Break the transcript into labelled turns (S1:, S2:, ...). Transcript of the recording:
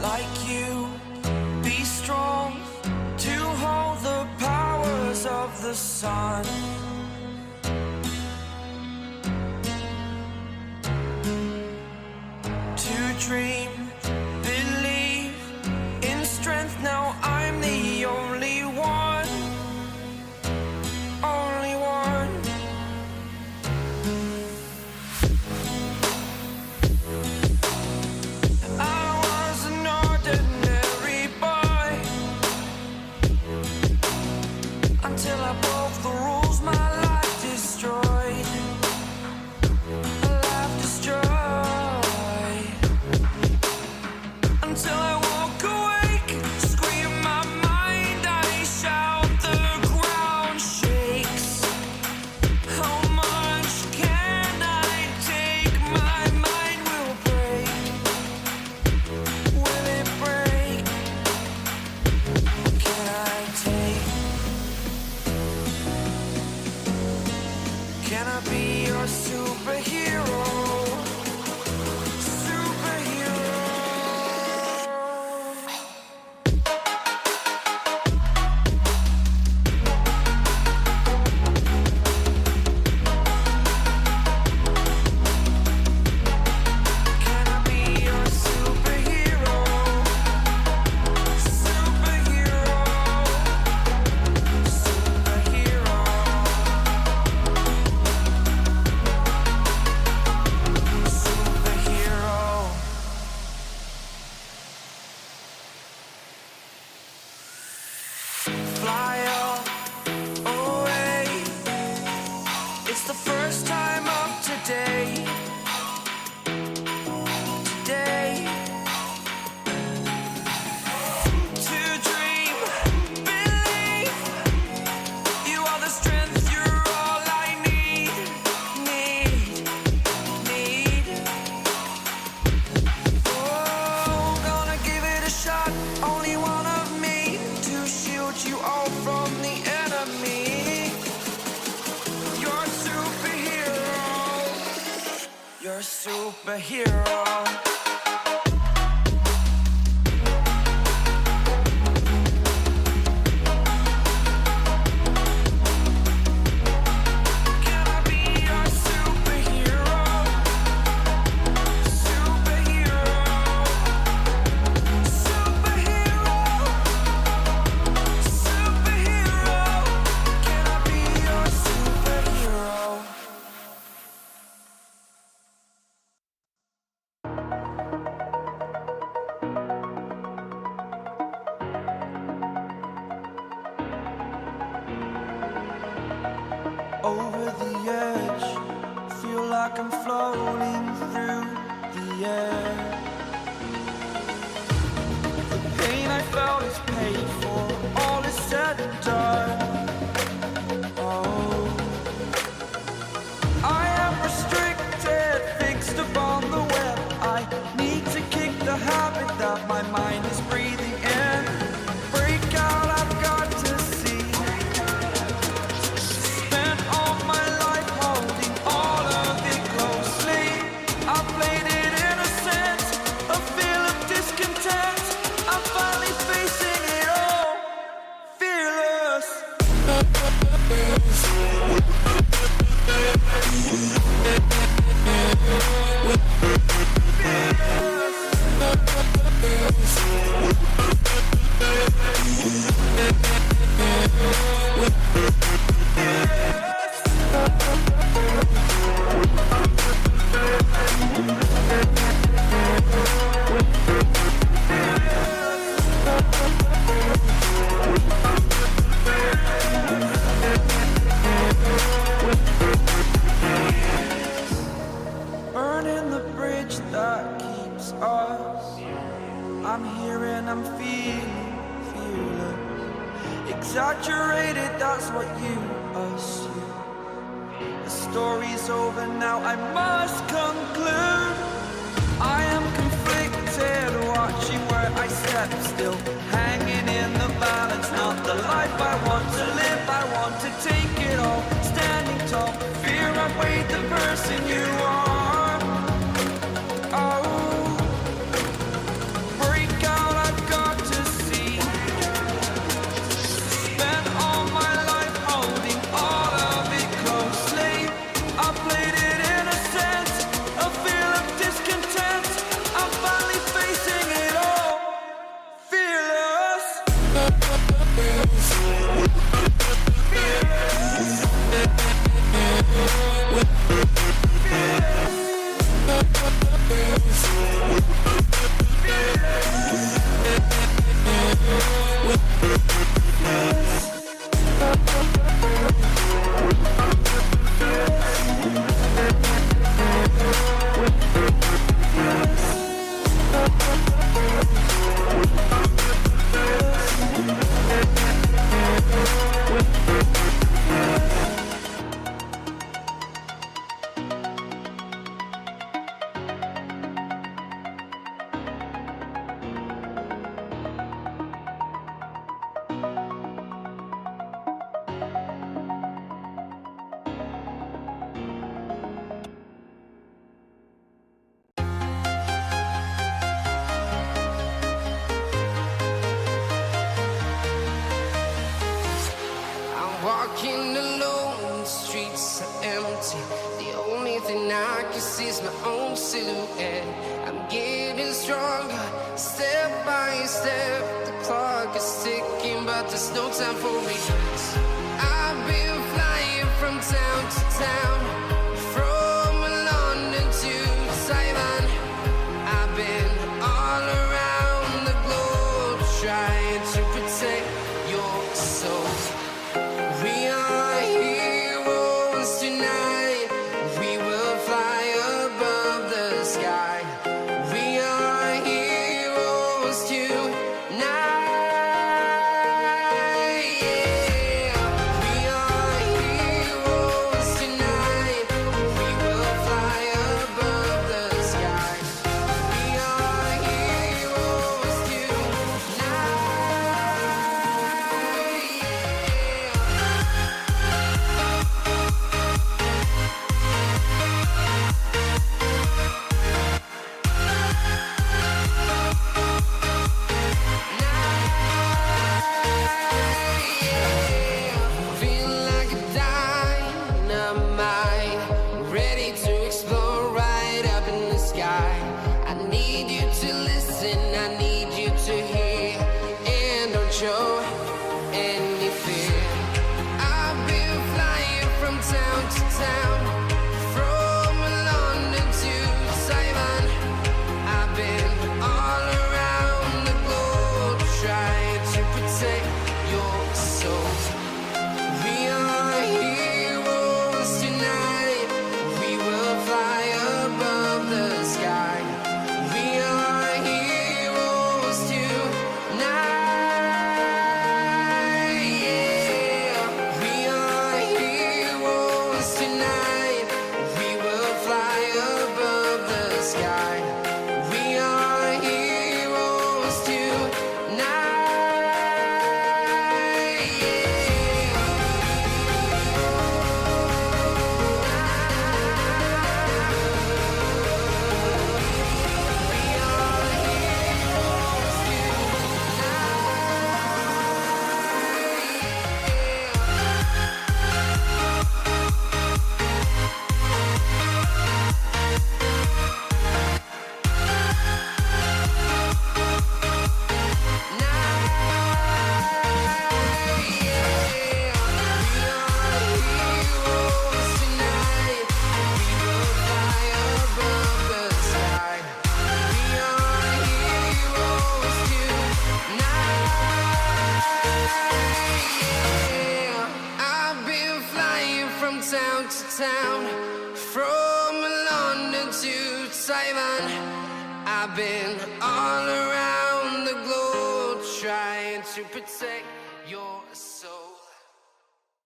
S1: like you, be strong to hold the powers of the sun. To dream, believe in strength, now I'm the only one, only one. I was an ordinary boy until I broke the rules, my life destroyed, a life destroyed. Until I walk awake, scream my mind, I shout, the ground shakes. How much can I take? My mind will break. Will it break? What can I take? Can I be your superhero? Fly away. It's the first time of today. Today. To dream, believe. You are the strength, you're all I need. Oh, gonna give it a shot. Only one of me to shield you all from the enemy. You're a superhero. You're a superhero. Can I be your superhero? Superhero. Superhero. Superhero. Can I be your superhero? Over the edge, feel like I'm floating through the air. The pain I felt is paid for, all is said and done. Oh, I am restricted, fixed upon the web. I need to kick the habit that my mind is breathing in. Break out, I've got to see. Spent all my life holding all of it closely. I played it innocent, a feel of discontent. I'm finally facing it all, fearless. Burning the bridge that keeps us. I'm here and I'm feeling fearless. Exaggerated, that's what you assume. The story's over now, I must conclude. I am conflicted, watching where I step still, hanging in the balance. Not the life I want to live, I want to take it all. Standing tall, fear outweighed the person you are. Oh, break out.
S2: Walking alone, the streets are empty. The only thing I can see is my own silhouette. I'm getting stronger, step by step. The clock is ticking, but there's no time for regrets. I've been flying from town to town, from London to Taiwan. I've been all around the globe, trying to protect your soul. We are heroes tonight. We will fly above the sky. We are heroes tonight. Yeah. We are heroes tonight. We will fly above the sky. We are heroes tonight. Feel like a dynamite, ready to explode right up in the sky. I need you to listen, I need you to hear, and don't show any fear. I've been flying from town to town, from London to Taiwan. I've been all around the globe, trying to protect your soul. We are heroes tonight. We will fly above the sky. We are heroes tonight. Yeah. We are heroes tonight. We will fly above the sky. We are heroes tonight. I've been flying from town to town, from London to Taiwan. I've been all around the globe, trying to protect your soul.